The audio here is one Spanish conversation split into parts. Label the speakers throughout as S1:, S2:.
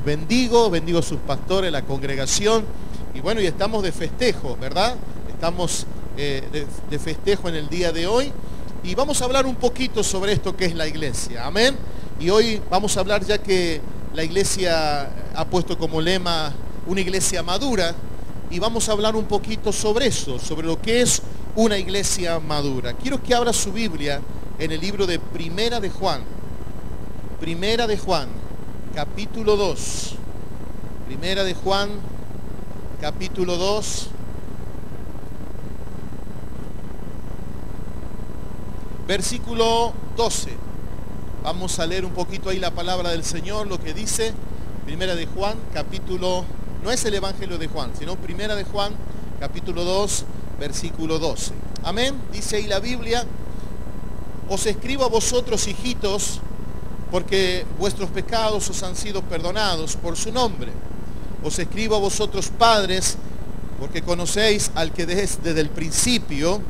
S1: bendigo a sus pastores, la congregación, y bueno, y estamos de festejo, ¿verdad? Estamos de festejo en el día de hoy, y vamos a hablar un poquito sobre esto que es la iglesia, amén. Y hoy vamos a hablar, ya que la iglesia ha puesto como lema una iglesia madura, y vamos a hablar un poquito sobre eso, sobre lo que es una iglesia madura. Quiero que abra su Biblia en el libro de Primera de Juan, capítulo 2. Primera de Juan, capítulo 2. Versículo 12. Vamos a leer un poquito ahí la palabra del Señor, lo que dice. Primera de Juan, capítulo, no es el Evangelio de Juan, sino Primera de Juan, capítulo 2, versículo 12. Amén. Dice ahí la Biblia: os escribo a vosotros, hijitos, porque vuestros pecados os han sido perdonados por su nombre. Os escribo a vosotros, padres, porque conocéis al que desde el principio.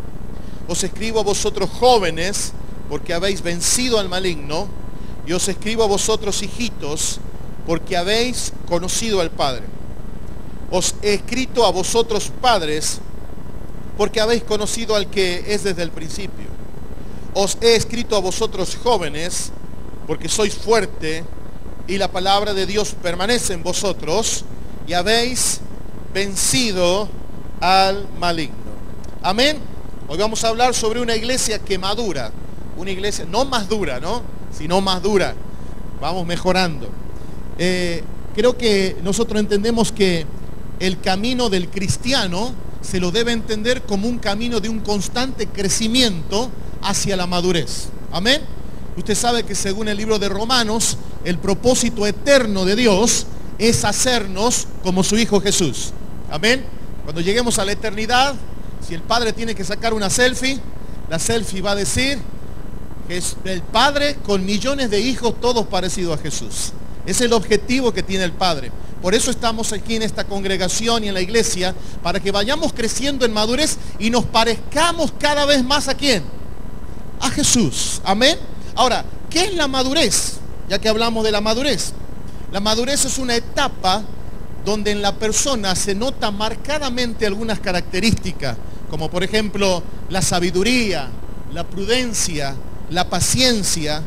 S1: Os escribo a vosotros, jóvenes, porque habéis vencido al maligno. Y os escribo a vosotros, hijitos, porque habéis conocido al Padre. Os he escrito a vosotros, padres, porque habéis conocido al que es desde el principio. Os he escrito a vosotros, jóvenes, porque sois fuerte y la palabra de Dios permanece en vosotros y habéis vencido al maligno. Amén. Hoy vamos a hablar sobre una iglesia que madura, una iglesia no más dura, ¿no? Sino más dura. Vamos mejorando. Creo que nosotros entendemos que el camino del cristiano se lo debe entender como un camino de un constante crecimiento hacia la madurez. Amén. Usted sabe que según el libro de Romanos, el propósito eterno de Dios es hacernos como su Hijo Jesús. Amén. Cuando lleguemos a la eternidad, si el Padre tiene que sacar una selfie, la selfie va a decir que es el Padre con millones de hijos, todos parecidos a Jesús. Es el objetivo que tiene el Padre. Por eso estamos aquí en esta congregación y en la iglesia, para que vayamos creciendo en madurez y nos parezcamos cada vez más ¿a quién? A Jesús. Amén. Ahora, ¿qué es la madurez? Ya que hablamos de la madurez. La madurez es una etapa donde en la persona se nota marcadamente algunas características, como por ejemplo la sabiduría, la prudencia, la paciencia,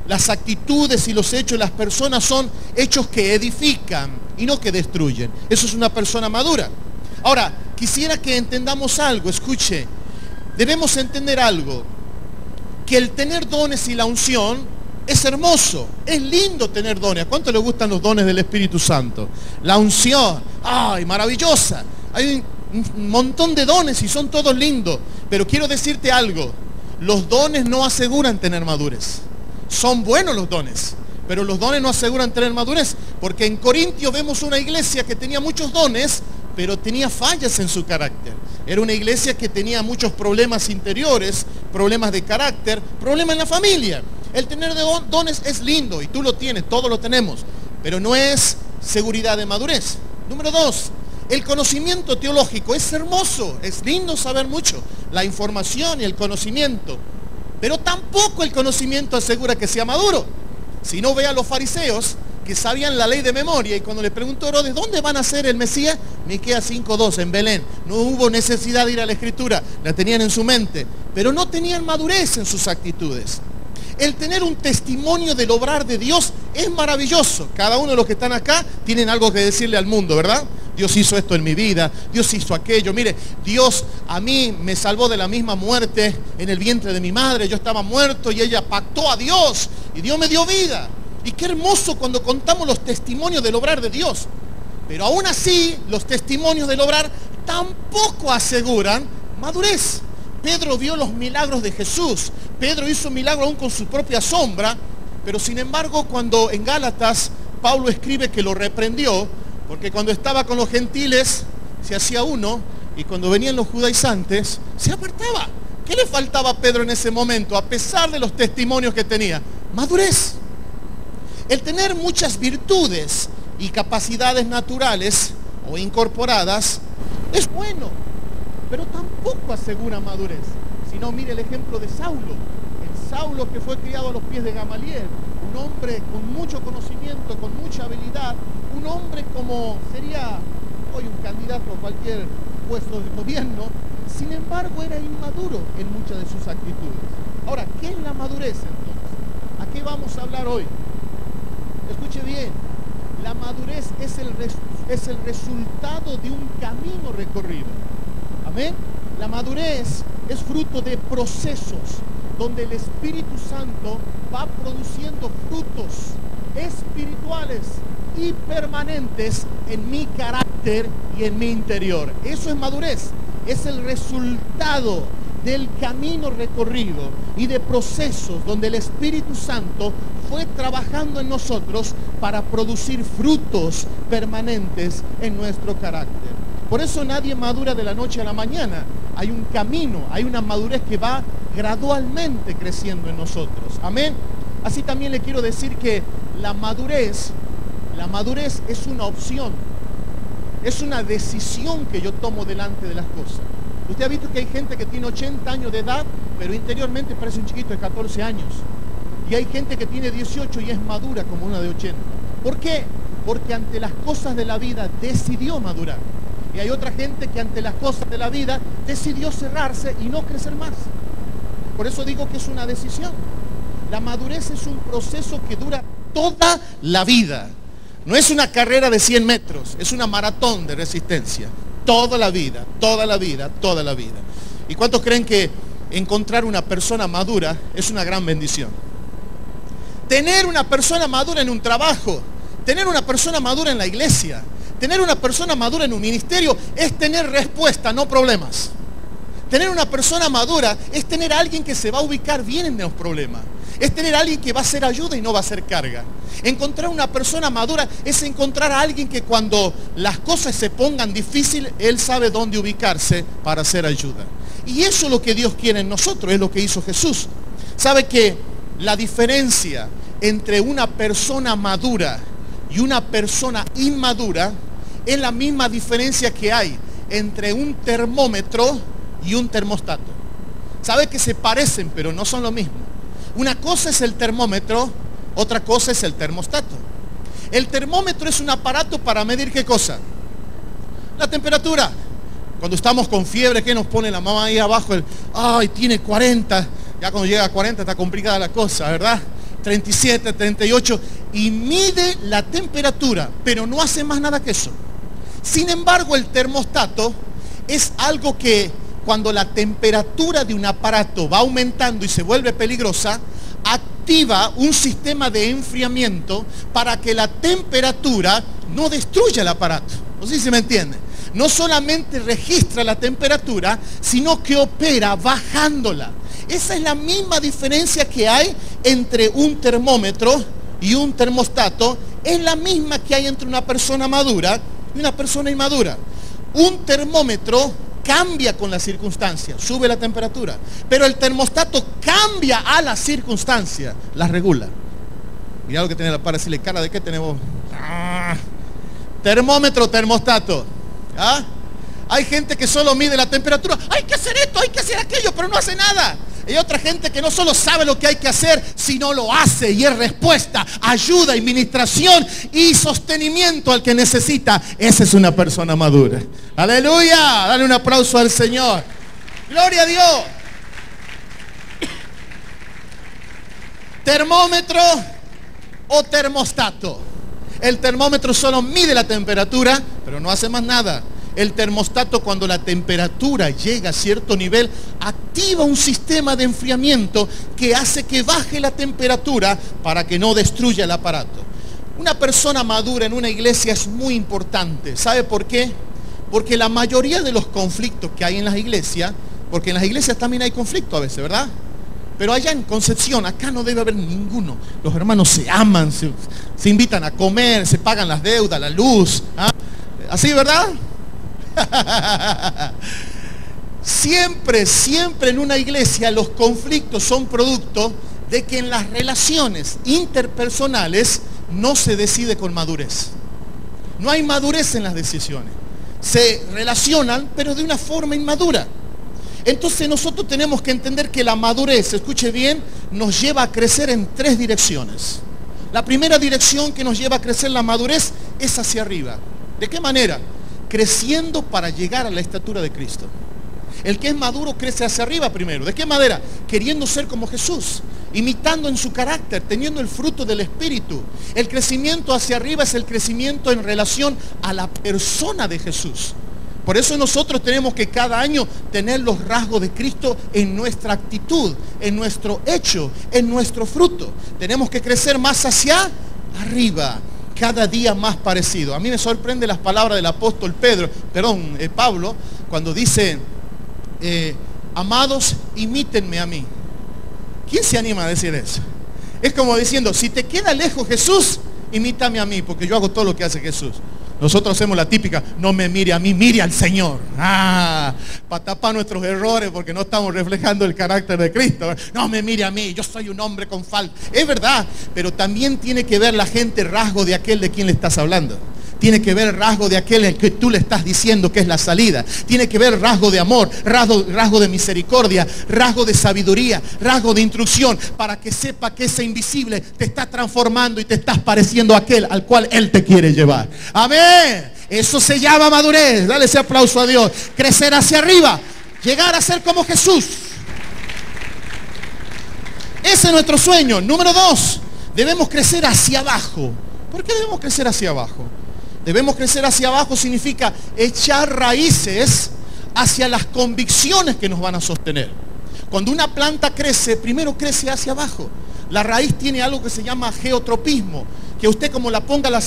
S1: las actitudes y los hechos de las personas son hechos que edifican y no que destruyen. Eso es una persona madura. Ahora, quisiera que entendamos algo, escuche, debemos entender algo, que el tener dones y la unción es hermoso, es lindo tener dones. ¿A cuánto le gustan los dones del Espíritu Santo? La unción, ¡ay, maravillosa! Hay un montón de dones y son todos lindos. Pero quiero decirte algo, los dones no aseguran tener madurez. Son buenos los dones, pero los dones no aseguran tener madurez. Porque en Corintios vemos una iglesia que tenía muchos dones, pero tenía fallas en su carácter. Era una iglesia que tenía muchos problemas interiores, problemas de carácter, problemas en la familia. El tener dones es lindo y tú lo tienes, todos lo tenemos, pero no es seguridad de madurez. Número 2, el conocimiento teológico es hermoso, es lindo saber mucho, la información y el conocimiento, pero tampoco el conocimiento asegura que sea maduro. Si no, ve a los fariseos que sabían la ley de memoria, y cuando le preguntó a Herodes, ¿dónde van a ser el Mesías? Miqueas 5:2, en Belén. No hubo necesidad de ir a la Escritura, la tenían en su mente, pero no tenían madurez en sus actitudes. El tener un testimonio del obrar de Dios es maravilloso. Cada uno de los que están acá tienen algo que decirle al mundo, ¿verdad? Dios hizo esto en mi vida, Dios hizo aquello. Mire, Dios a mí me salvó de la misma muerte en el vientre de mi madre. Yo estaba muerto y ella pactó a Dios y Dios me dio vida. Y qué hermoso cuando contamos los testimonios del obrar de Dios. Pero aún así, los testimonios del obrar tampoco aseguran madurez. Pedro vio los milagros de Jesús. Pedro hizo milagros aún con su propia sombra. Pero sin embargo, cuando en Gálatas Pablo escribe que lo reprendió, porque cuando estaba con los gentiles se hacía uno, y cuando venían los judaizantes se apartaba. ¿Qué le faltaba a Pedro en ese momento, a pesar de los testimonios que tenía? Madurez. El tener muchas virtudes y capacidades naturales o incorporadas es bueno, pero tampoco asegura madurez. Si no, mire el ejemplo de Saulo. El Saulo que fue criado a los pies de Gamaliel, un hombre con mucho conocimiento, con mucha habilidad, un hombre como sería hoy un candidato a cualquier puesto de gobierno, sin embargo era inmaduro en muchas de sus actitudes. Ahora, ¿qué es la madurez entonces? ¿A qué vamos a hablar hoy? Escuche bien, la madurez es el resultado de un camino recorrido. Amén. La madurez es fruto de procesos donde el Espíritu Santo va produciendo frutos espirituales y permanentes en mi carácter y en mi interior. Eso es madurez. Es el resultado del camino recorrido y de procesos donde el Espíritu Santo fue trabajando en nosotros para producir frutos permanentes en nuestro carácter. Por eso nadie madura de la noche a la mañana. Hay un camino, hay una madurez que va gradualmente creciendo en nosotros. Amén. Así también le quiero decir que la madurez es una opción. Es una decisión que yo tomo delante de las cosas. Usted ha visto que hay gente que tiene 80 años de edad, pero interiormente parece un chiquito de 14 años. Y hay gente que tiene 18 y es madura como una de 80. ¿Por qué? Porque ante las cosas de la vida decidió madurar. Y hay otra gente que ante las cosas de la vida decidió cerrarse y no crecer más. Por eso digo que es una decisión. La madurez es un proceso que dura toda la vida. No es una carrera de 100 metros, es una maratón de resistencia. Toda la vida, toda la vida, toda la vida. ¿Y cuántos creen que encontrar una persona madura es una gran bendición? Tener una persona madura en un trabajo, tener una persona madura en la iglesia, tener una persona madura en un ministerio es tener respuesta, no problemas. Tener una persona madura es tener a alguien que se va a ubicar bien en los problemas. Es tener a alguien que va a ser ayuda y no va a ser carga. Encontrar una persona madura es encontrar a alguien que cuando las cosas se pongan difíciles, él sabe dónde ubicarse para hacer ayuda. Y eso es lo que Dios quiere en nosotros, es lo que hizo Jesús. ¿Sabe que la diferencia entre una persona madura y una persona inmadura es la misma diferencia que hay entre un termómetro y un termostato? ¿Sabe que se parecen pero no son lo mismo? Una cosa es el termómetro, otra cosa es el termostato. El termómetro es un aparato para medir ¿qué cosa? La temperatura. Cuando estamos con fiebre, ¿qué nos pone la mamá ahí abajo? Ay, tiene 40. Ya cuando llega a 40 está complicada la cosa, ¿verdad? 37, 38. Y mide la temperatura, pero no hace más nada que eso. Sin embargo, el termostato es algo que cuando la temperatura de un aparato va aumentando y se vuelve peligrosa, activa un sistema de enfriamiento para que la temperatura no destruya el aparato. No sé si se me entiende. No solamente registra la temperatura, sino que opera bajándola. Esa es la misma diferencia que hay entre un termómetro y un termostato. Es la misma que hay entre una persona madura y una persona inmadura. Un termómetro cambia con la circunstancia, sube la temperatura, pero el termostato cambia a la circunstancia, la regula. Mira lo que tiene la par, decirle, cara, ¿de qué tenemos? Termómetro, termostato. ¿Ah? Hay gente que solo mide la temperatura, hay que hacer esto, hay que hacer aquello, pero no hace nada. Hay otra gente que no solo sabe lo que hay que hacer, sino lo hace y es respuesta, ayuda, administración y sostenimiento al que necesita. Esa es una persona madura. Aleluya, dale un aplauso al Señor. Gloria a Dios. Termómetro o termostato. El termómetro solo mide la temperatura, pero no hace más nada. El termostato, cuando la temperatura llega a cierto nivel, activa un sistema de enfriamiento que hace que baje la temperatura para que no destruya el aparato. Una persona madura en una iglesia es muy importante. ¿Sabe por qué? Porque la mayoría de los conflictos que hay en las iglesias, porque en las iglesias también hay conflicto a veces, ¿verdad? Pero allá en Concepción, acá no debe haber ninguno. Los hermanos se aman, se invitan a comer, se pagan las deudas, la luz. ¿Ah? Así, ¿verdad? Siempre en una iglesia los conflictos son producto de que en las relaciones interpersonales no se decide con madurez. No hay madurez en las decisiones. Se relacionan, pero de una forma inmadura. Entonces nosotros tenemos que entender que la madurez, escuche bien, nos lleva a crecer en 3 direcciones. La primera dirección que nos lleva a crecer la madurez es hacia arriba. ¿De qué manera? Creciendo para llegar a la estatura de Cristo. El que es maduro crece hacia arriba primero. ¿De qué manera? Queriendo ser como Jesús, imitando en su carácter, teniendo el fruto del Espíritu. El crecimiento hacia arriba es el crecimiento en relación a la persona de Jesús. Por eso nosotros tenemos que cada año tener los rasgos de Cristo en nuestra actitud, en nuestro hecho, en nuestro fruto. Tenemos que crecer más hacia arriba, cada día más parecido. A mí me sorprende las palabras del apóstol Pablo, cuando dice, amados, imítenme a mí. ¿Quién se anima a decir eso? Es como diciendo, si te queda lejos Jesús, imítame a mí, porque yo hago todo lo que hace Jesús. Nosotros hacemos la típica, no me mire a mí, mire al Señor. Para tapar nuestros errores porque no estamos reflejando el carácter de Cristo. No me mire a mí, yo soy un hombre con falta. Es verdad, pero también tiene que ver la gente rasgo de aquel de quien le estás hablando. Tiene que ver rasgo de aquel al que tú le estás diciendo que es la salida. Tiene que ver rasgo de amor, rasgo de misericordia, rasgo de sabiduría, rasgo de instrucción, para que sepa que ese invisible te está transformando y te estás pareciendo a aquel al cual Él te quiere llevar. Amén. Eso se llama madurez. Dale ese aplauso a Dios. Crecer hacia arriba, llegar a ser como Jesús. Ese es nuestro sueño. Número 2, debemos crecer hacia abajo. ¿Por qué debemos crecer hacia abajo? Debemos crecer hacia abajo significa echar raíces hacia las convicciones que nos van a sostener. Cuando una planta crece, primero crece hacia abajo. La raíz tiene algo que se llama geotropismo, que usted como la ponga la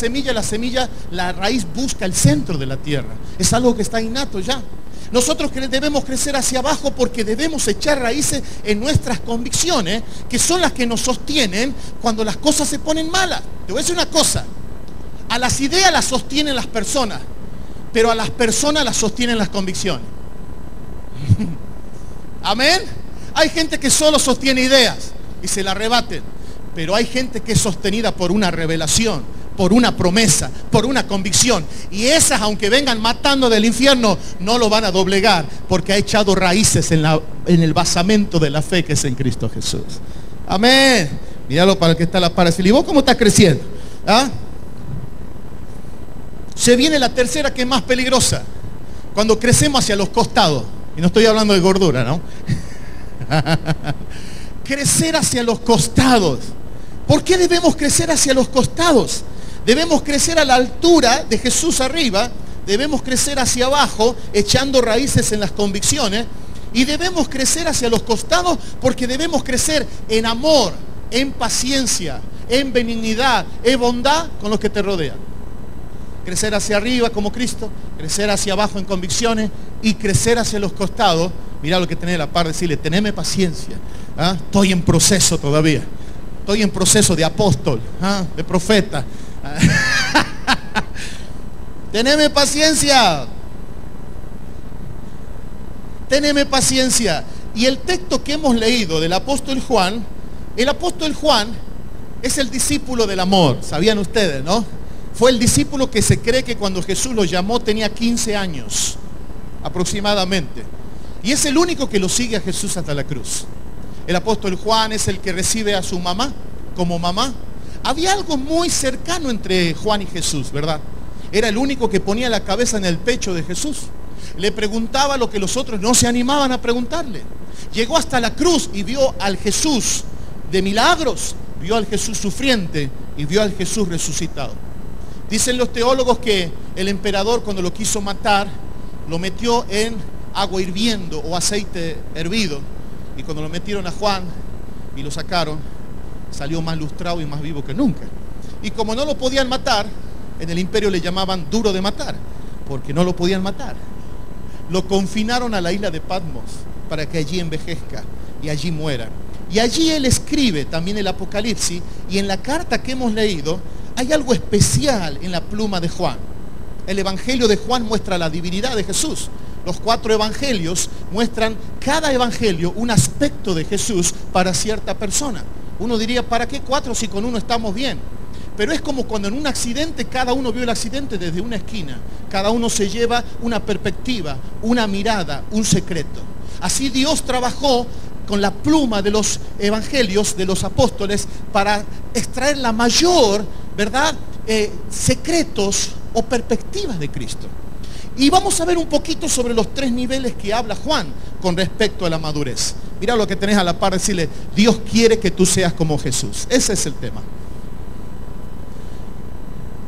S1: raíz busca el centro de la tierra. Es algo que está innato ya. Nosotros debemos crecer hacia abajo porque debemos echar raíces en nuestras convicciones, que son las que nos sostienen cuando las cosas se ponen malas. Te voy a decir una cosa. A las ideas las sostienen las personas, pero a las personas las sostienen las convicciones. Amén. Hay gente que solo sostiene ideas y se la rebaten, pero hay gente que es sostenida por una revelación, por una promesa, por una convicción. Y esas, aunque vengan matando del infierno, no lo van a doblegar, porque ha echado raíces en el basamento de la fe que es en Cristo Jesús. Amén. Míralo para el que está a la par. ¿Y vos cómo estás creciendo? Se viene la tercera, que es más peligrosa. Cuando crecemos hacia los costados. Y no estoy hablando de gordura, ¿no? Crecer hacia los costados. ¿Por qué debemos crecer hacia los costados? Debemos crecer a la altura de Jesús arriba. Debemos crecer hacia abajo, echando raíces en las convicciones. Y debemos crecer hacia los costados porque debemos crecer en amor, en paciencia, en benignidad, en bondad con los que te rodean. Crecer hacia arriba como Cristo, crecer hacia abajo en convicciones y crecer hacia los costados. Mira lo que tenés a la par, decirle, teneme paciencia. Estoy en proceso todavía. Estoy en proceso de apóstol, de profeta. Teneme paciencia. Teneme paciencia. Y el texto que hemos leído del apóstol Juan, el apóstol Juan es el discípulo del amor. ¿Sabían ustedes, no? Fue el discípulo que se cree que cuando Jesús lo llamó tenía 15 años aproximadamente. Y es el único que lo sigue a Jesús hasta la cruz. El apóstol Juan es el que recibe a su mamá como mamá. Había algo muy cercano entre Juan y Jesús, ¿verdad? Era el único que ponía la cabeza en el pecho de Jesús. Le preguntaba lo que los otros no se animaban a preguntarle. Llegó hasta la cruz y vio al Jesús de milagros, vio al Jesús sufriente y vio al Jesús resucitado. Dicen los teólogos que el emperador, cuando lo quiso matar, lo metió en agua hirviendo o aceite hervido. Y cuando lo metieron a Juan y lo sacaron, salió más lustrado y más vivo que nunca. Y como no lo podían matar, en el imperio le llamaban duro de matar, porque no lo podían matar. Lo confinaron a la isla de Patmos para que allí envejezca y allí muera. Y allí él escribe también el Apocalipsis, y en la carta que hemos leído hay algo especial en la pluma de Juan. El Evangelio de Juan muestra la divinidad de Jesús. Los 4 evangelios muestran cada evangelio un aspecto de Jesús para cierta persona. Uno diría, ¿para qué 4 si con uno estamos bien? Pero es como cuando en un accidente cada uno vio el accidente desde una esquina. Cada uno se lleva una perspectiva, una mirada, un secreto. Así Dios trabajó con la pluma de los evangelios, de los apóstoles, para extraer la mayor, ¿verdad?, secretos o perspectivas de Cristo. Y vamos a ver un poquito sobre los 3 niveles que habla Juan con respecto a la madurez. Mira lo que tenés a la par, decirle, Dios quiere que tú seas como Jesús. Ese es el tema.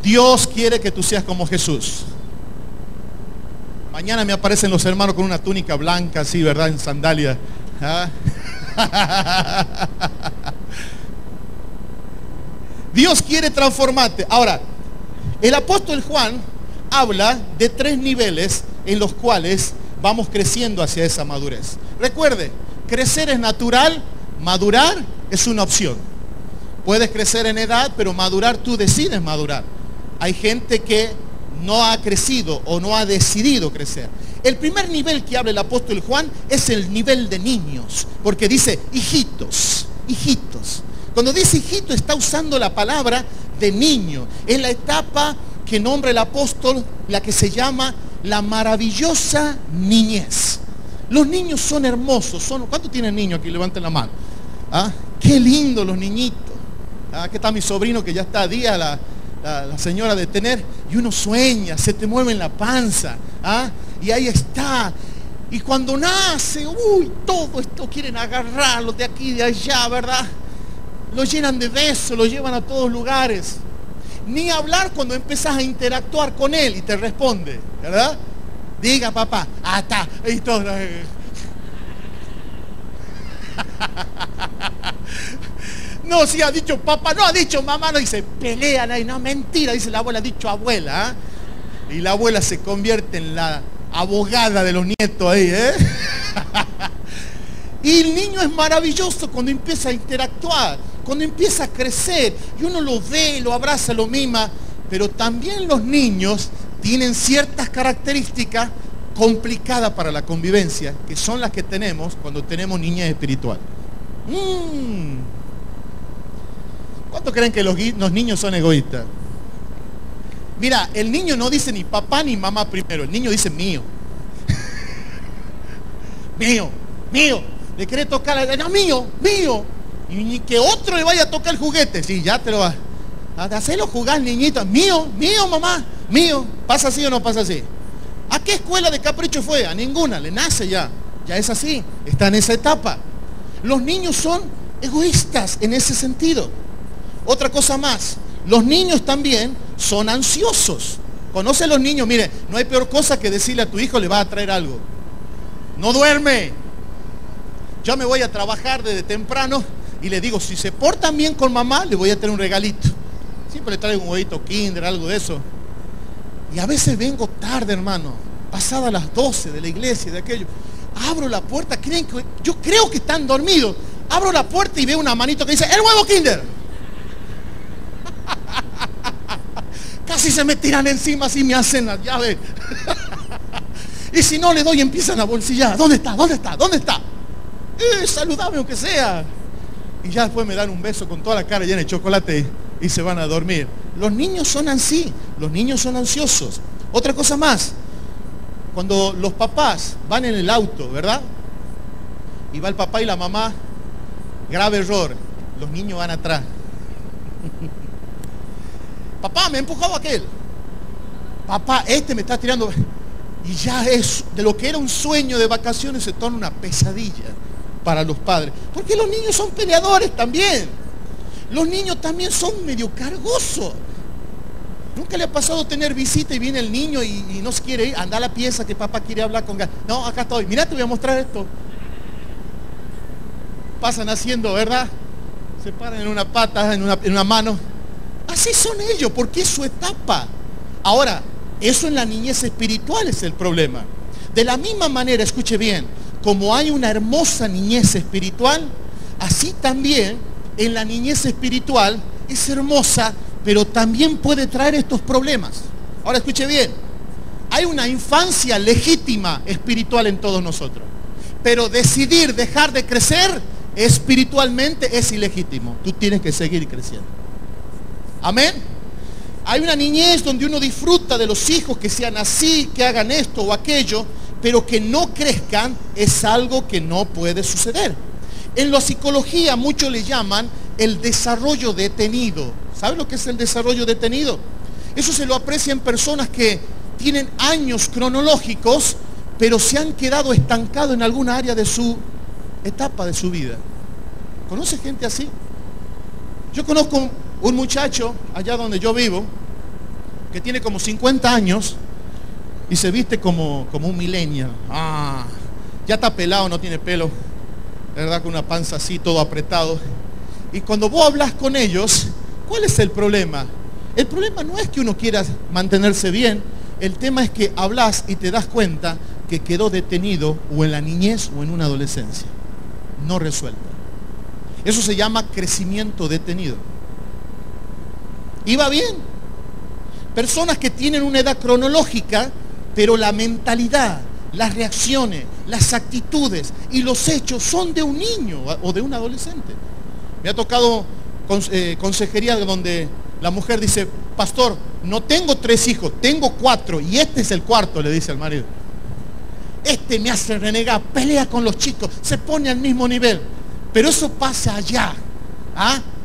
S1: Dios quiere que tú seas como Jesús. Mañana me aparecen los hermanos con una túnica blanca, así, ¿verdad? En sandalias. ¿Ah? Dios quiere transformarte. Ahora, el apóstol Juan habla de 3 niveles en los cuales vamos creciendo hacia esa madurez. Recuerde, crecer es natural, madurar es una opción. Puedes crecer en edad, pero madurar, tú decides madurar. Hay gente que no ha crecido o no ha decidido crecer. El primer nivel que habla el apóstol Juan es el nivel de niños, porque dice hijitos, hijitos. Cuando dice hijito está usando la palabra de niño. Es la etapa que nombra el apóstol, la que se llama la maravillosa niñez. Los niños son hermosos. ¿Cuántos tienen niños aquí? Levanten la mano. ¿Ah? Qué lindo los niñitos. ¿Ah? Aquí está mi sobrino que ya está a día la señora de tener. Y uno sueña, se te mueve en la panza. ¿Ah? Y ahí está. Y cuando nace, todo esto quieren agarrarlo de aquí y de allá, ¿verdad? Lo llenan de besos, lo llevan a todos lugares. Ni hablar cuando empiezas a interactuar con él y te responde, ¿verdad? Diga papá, está. Y todo. No, si ha dicho papá, no ha dicho mamá, no dice, pelean ahí, no, mentira, dice la abuela, ha dicho abuela, ¿eh? Y la abuela se convierte en la abogada de los nietos ahí, ¿eh? Y el niño es maravilloso cuando empieza a interactuar, cuando empieza a crecer, y uno lo ve, lo abraza, lo mima, pero también los niños tienen ciertas características complicadas para la convivencia, que son las que tenemos cuando tenemos niñez espiritual. ¿Cuántos creen que los niños son egoístas? Mira, el niño no dice ni papá ni mamá primero, el niño dice mío. Mío, mío. Le quiere tocar, no, mío, mío. Y ni que otro le vaya a tocar el juguete. Sí, ya te lo va a hacerlo jugar, niñito. Mío, mío, mamá, mío. ¿Pasa así o no pasa así? ¿A qué escuela de capricho fue? A ninguna, le nace ya. Ya es así, está en esa etapa. Los niños son egoístas en ese sentido. Otra cosa más, los niños también son ansiosos. ¿Conoce a los niños? Mire, no hay peor cosa que decirle a tu hijo le va a traer algo. No duerme. Yo me voy a trabajar desde temprano y le digo, si se portan bien con mamá, le voy a traer un regalito. Siempre le traigo un huevito Kinder, algo de eso. Y a veces vengo tarde, hermano, pasada las 12 de la iglesia, de aquello. Abro la puerta, yo creo que están dormidos. Abro la puerta y veo una manito que dice, ¡el huevo Kinder! Casi se me tiran encima, así me hacen las llaves. Y si no le doy, empiezan a bolsillar. ¿Dónde está? ¿Dónde está? ¿Dónde está? Saludame aunque sea. Y ya después me dan un beso con toda la cara llena de chocolate y se van a dormir. Los niños son así, los niños son ansiosos. Otra cosa más, cuando los papás van en el auto, ¿verdad? Y va el papá y la mamá, grave error, los niños van atrás. Papá, me ha empujado aquel. Papá, este me está tirando. Y ya es, de lo que era un sueño de vacaciones se torna una pesadilla para los padres. Porque los niños son peleadores también. Los niños también son medio cargosos. ¿Nunca le ha pasado tener visita y viene el niño y no se quiere ir? Anda a la pieza que papá quiere hablar con... No, acá estoy. Mira, te voy a mostrar esto. Pasan haciendo, ¿verdad? Se paran en una pata, en una mano. Así son ellos, porque es su etapa. Ahora, eso en la niñez espiritual es el problema. De la misma manera, escuche bien, como hay una hermosa niñez espiritual, así también en la niñez espiritual es hermosa, pero también puede traer estos problemas. Ahora escuche bien, hay una infancia legítima espiritual en todos nosotros, pero decidir dejar de crecer espiritualmente es ilegítimo. Tú tienes que seguir creciendo. Amén. Hay una niñez donde uno disfruta de los hijos que sean así, que hagan esto o aquello, pero que no crezcan es algo que no puede suceder. En la psicología muchos le llaman el desarrollo detenido. ¿Sabe lo que es el desarrollo detenido? Eso se lo aprecia en personas que tienen años cronológicos, pero se han quedado estancados en alguna área de su etapa de su vida. ¿Conoce gente así? Yo conozco un muchacho allá donde yo vivo que tiene como 50 años y se viste como un millennial. Ya está pelado, no tiene pelo, ¿verdad? Con una panza así, todo apretado. Y cuando vos hablas con ellos, ¿cuál es el problema? El problema no es que uno quiera mantenerse bien, el tema es que hablas y te das cuenta que quedó detenido o en la niñez o en una adolescencia, no resuelto. Eso se llama crecimiento detenido. Iba bien. Personas que tienen una edad cronológica, pero la mentalidad, las reacciones, las actitudes y los hechos son de un niño o de un adolescente. Me ha tocado consejería donde la mujer dice: pastor, no tengo 3 hijos, tengo 4 y este es el 4, le dice al marido. Este me hace renegar, pelea con los chicos, se pone al mismo nivel. Pero eso pasa allá,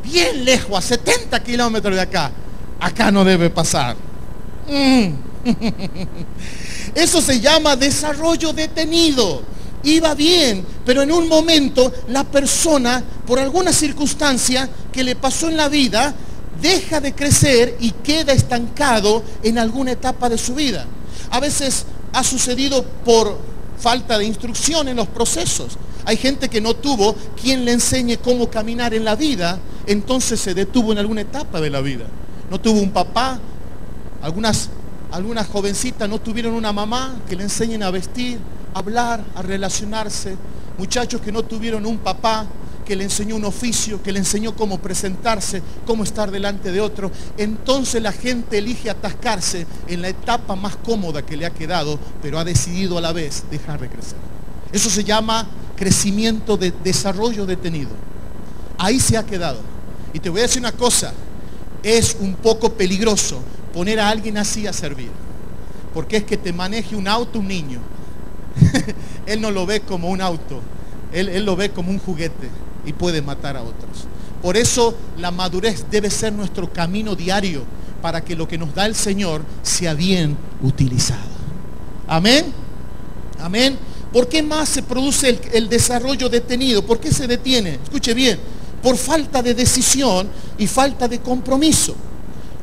S1: bien lejos, a 70 kilómetros de acá. Acá no debe pasar. Eso se llama desarrollo detenido. Iba bien, pero en un momento la persona, por alguna circunstancia que le pasó en la vida, deja de crecer y queda estancado en alguna etapa de su vida. A veces ha sucedido por falta de instrucción en los procesos. Hay gente que no tuvo quien le enseñe cómo caminar en la vida, entonces se detuvo en alguna etapa de la vida. No tuvo un papá, algunas jovencitas no tuvieron una mamá que le enseñen a vestir, a hablar, a relacionarse. Muchachos que no tuvieron un papá que le enseñó un oficio, que le enseñó cómo presentarse, cómo estar delante de otro. Entonces la gente elige atascarse en la etapa más cómoda que le ha quedado, pero ha decidido a la vez dejar de crecer. Eso se llama crecimiento de desarrollo detenido. Ahí se ha quedado. Y te voy a decir una cosa, es un poco peligroso poner a alguien así a servir, porque es que te maneje un auto un niño. Él no lo ve como un auto, él lo ve como un juguete y puede matar a otros. Por eso la madurez debe ser nuestro camino diario, para que lo que nos da el Señor sea bien utilizado. Amén. Amén. ¿Por qué más se produce el desarrollo detenido? ¿Por qué se detiene? Escuche bien, por falta de decisión y falta de compromiso.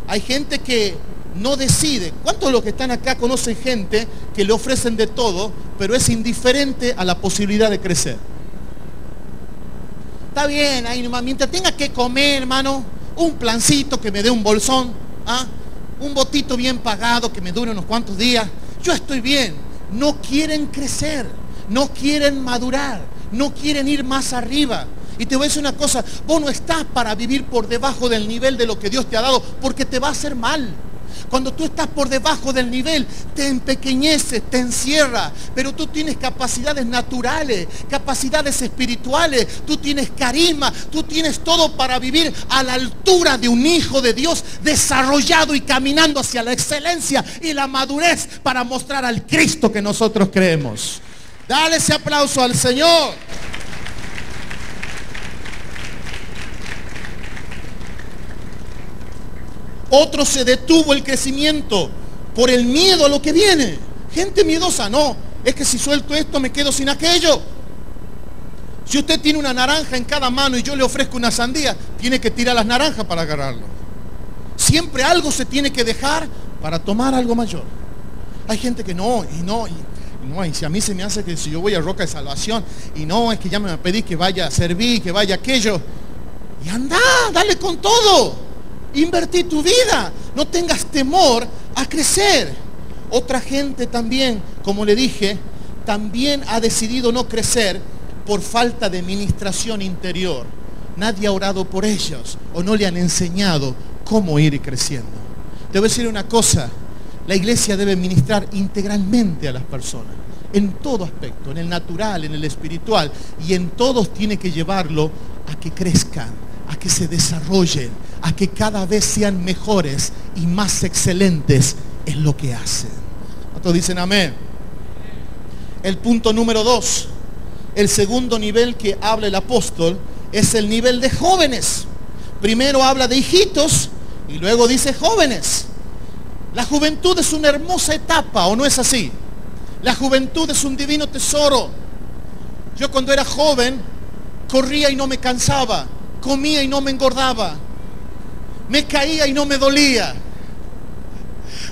S1: Hay gente que no decide. ¿Cuántos de los que están acá conocen gente que le ofrecen de todo, pero es indiferente a la posibilidad de crecer? Está bien, ahí nomás, mientras tenga que comer, hermano, un plancito que me dé un bolsón, un botito bien pagado que me dure unos cuantos días, yo estoy bien. No quieren crecer, no quieren madurar, no quieren ir más arriba. Y te voy a decir una cosa, vos no estás para vivir por debajo del nivel de lo que Dios te ha dado, porque te va a hacer mal. Cuando tú estás por debajo del nivel, te empequeñeces, te encierra, pero tú tienes capacidades naturales, capacidades espirituales, tú tienes carisma, tú tienes todo para vivir a la altura de un hijo de Dios desarrollado y caminando hacia la excelencia y la madurez para mostrar al Cristo que nosotros creemos. Dale ese aplauso al Señor. Otro se detuvo el crecimiento por el miedo a lo que viene. Gente miedosa, no, es que si suelto esto me quedo sin aquello. Si usted tiene una naranja en cada mano y yo le ofrezco una sandía, tiene que tirar las naranjas para agarrarlo. Siempre algo se tiene que dejar para tomar algo mayor. Hay gente que no, y si a mí se me hace que si yo voy a Roca de Salvación, y no, es que ya me pedí que vaya a servir, que vaya aquello. Y anda, dale con todo. Invertí tu vida, no tengas temor a crecer. Otra gente también, como le dije, también ha decidido no crecer por falta de ministración interior. Nadie ha orado por ellos o no le han enseñado cómo ir creciendo. Te voy a decir una cosa, la iglesia debe ministrar integralmente a las personas, en todo aspecto, en el natural, en el espiritual, y en todos tiene que llevarlo a que crezcan, a que se desarrollen, a que cada vez sean mejores y más excelentes en lo que hacen. ¿Cuántos dicen amén? El punto número 2, el segundo nivel que habla el apóstol es el nivel de jóvenes. Primero habla de hijitos y luego dice jóvenes. La juventud es una hermosa etapa, ¿o no es así? La juventud es un divino tesoro. Yo cuando era joven, corría y no me cansaba, comía y no me engordaba, me caía y no me dolía.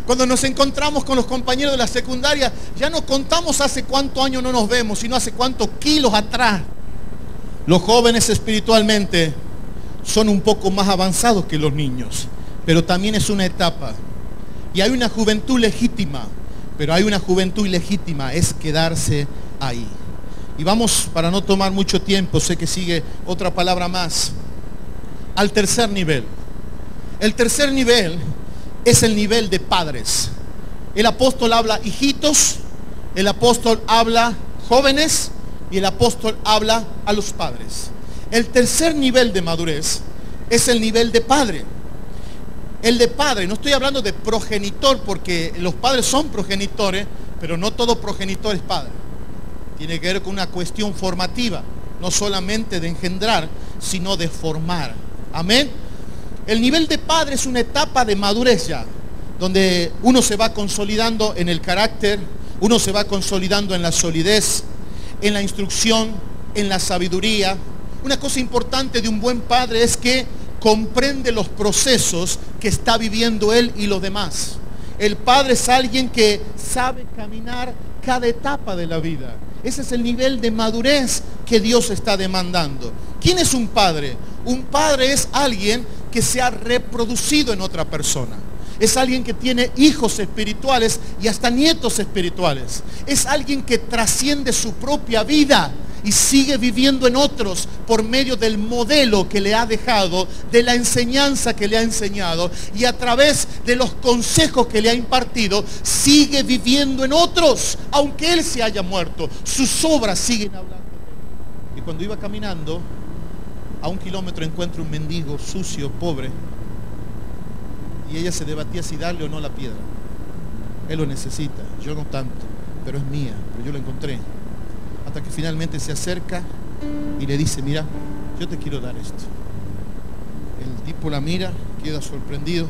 S1: Cuando nos encontramos con los compañeros de la secundaria, ya no contamos hace cuántos años no nos vemos, sino hace cuántos kilos atrás. Los jóvenes espiritualmente son un poco más avanzados que los niños, pero también es una etapa. Y hay una juventud legítima, pero hay una juventud ilegítima, es quedarse ahí. Y vamos, para no tomar mucho tiempo, sé que sigue otra palabra más, al tercer nivel. El tercer nivel es el nivel de padres. El apóstol habla hijitos, el apóstol habla jóvenes y el apóstol habla a los padres. El tercer nivel de madurez es el nivel de padre. El de padre, no estoy hablando de progenitor, porque los padres son progenitores, pero no todo progenitor es padre. Tiene que ver con una cuestión formativa, no solamente de engendrar, sino de formar. Amén. El nivel de padre es una etapa de madurez ya, donde uno se va consolidando en el carácter, uno se va consolidando en la solidez, en la instrucción, en la sabiduría. Una cosa importante de un buen padre es que comprende los procesos que está viviendo él y los demás. El padre es alguien que sabe caminar cada etapa de la vida. Ese es el nivel de madurez que Dios está demandando. ¿Quién es un padre? Un padre es alguien que se ha reproducido en otra persona. Es alguien que tiene hijos espirituales y hasta nietos espirituales. Es alguien que trasciende su propia vida y sigue viviendo en otros por medio del modelo que le ha dejado, de la enseñanza que le ha enseñado, y a través de los consejos que le ha impartido, sigue viviendo en otros, aunque él se haya muerto. Sus obras siguen hablando de él. Y cuando iba caminando, a 1 kilómetro encuentro un mendigo sucio, pobre, y ella se debatía si darle o no la piedra. Él lo necesita, yo no tanto, pero es mía, pero yo lo encontré. Hasta que finalmente se acerca y le dice, mira, yo te quiero dar esto. El tipo la mira, queda sorprendido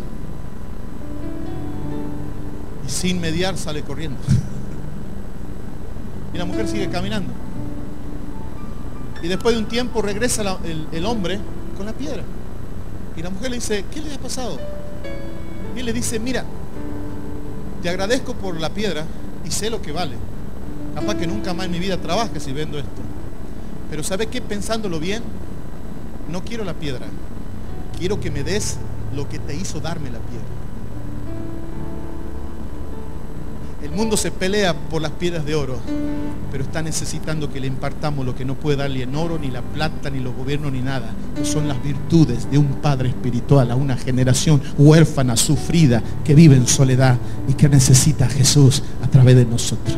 S1: y sin mediar sale corriendo. Y la mujer sigue caminando. Y después de un tiempo regresa el hombre con la piedra. Y la mujer le dice, ¿qué le ha pasado? Y él le dice, mira, te agradezco por la piedra y sé lo que vale. Capaz que nunca más en mi vida trabaje si vendo esto. Pero ¿sabe qué? Pensándolo bien, no quiero la piedra. Quiero que me des lo que te hizo darme la piedra. El mundo se pelea por las piedras de oro, pero está necesitando que le impartamos lo que no puede darle en oro, ni la plata, ni los gobiernos, ni nada, que son las virtudes de un padre espiritual a una generación huérfana, sufrida, que vive en soledad y que necesita a Jesús a través de nosotros.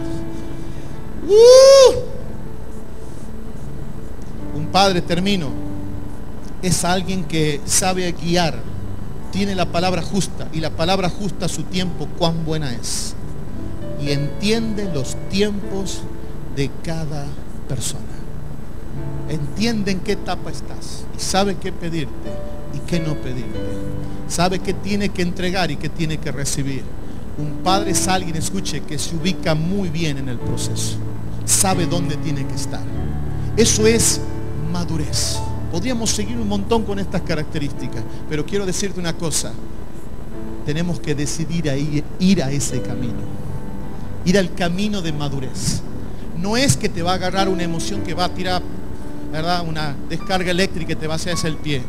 S1: Un padre, termino, es alguien que sabe guiar, tiene la palabra justa, y la palabra justa a su tiempo, cuán buena es, y entiende los tiempos de cada persona. Entiende en qué etapa estás y sabe qué pedirte y qué no pedirte. Sabe qué tiene que entregar y qué tiene que recibir. Un padre es alguien, escuche, que se ubica muy bien en el proceso. Sabe dónde tiene que estar. Eso es madurez. Podríamos seguir un montón con estas características, pero quiero decirte una cosa. Tenemos que decidir ir a ese camino. Ir al camino de madurez. No es que te va a agarrar una emoción que va a tirar, ¿verdad?, una descarga eléctrica que te va a hacer el pie.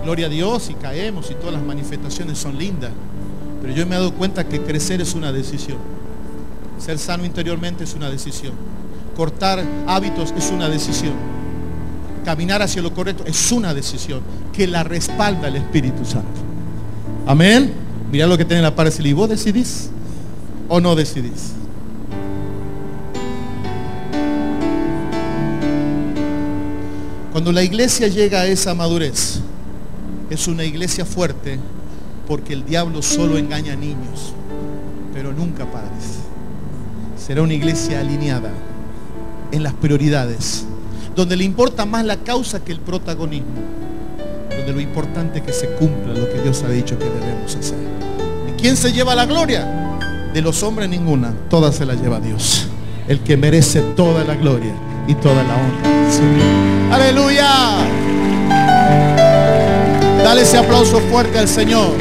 S1: Gloria a Dios, y caemos y todas las manifestaciones son lindas. Pero yo me he dado cuenta que crecer es una decisión. Ser sano interiormente es una decisión. Cortar hábitos es una decisión. Caminar hacia lo correcto es una decisión que la respalda el Espíritu Santo. Amén. Mira lo que tiene la par y vos decidís o no decidís. Cuando la iglesia llega a esa madurez, es una iglesia fuerte, porque el diablo solo engaña a niños, pero nunca padres. Será una iglesia alineada en las prioridades, donde le importa más la causa que el protagonismo, donde lo importante es que se cumpla lo que Dios ha dicho que debemos hacer. ¿quién se lleva la gloria? De los hombres ninguna, toda se la lleva Dios, el que merece toda la gloria y toda la honra. Sí. Aleluya. Dale ese aplauso fuerte al Señor.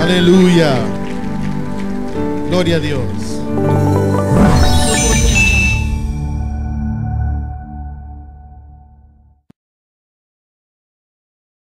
S1: Aleluya. Gloria a Dios.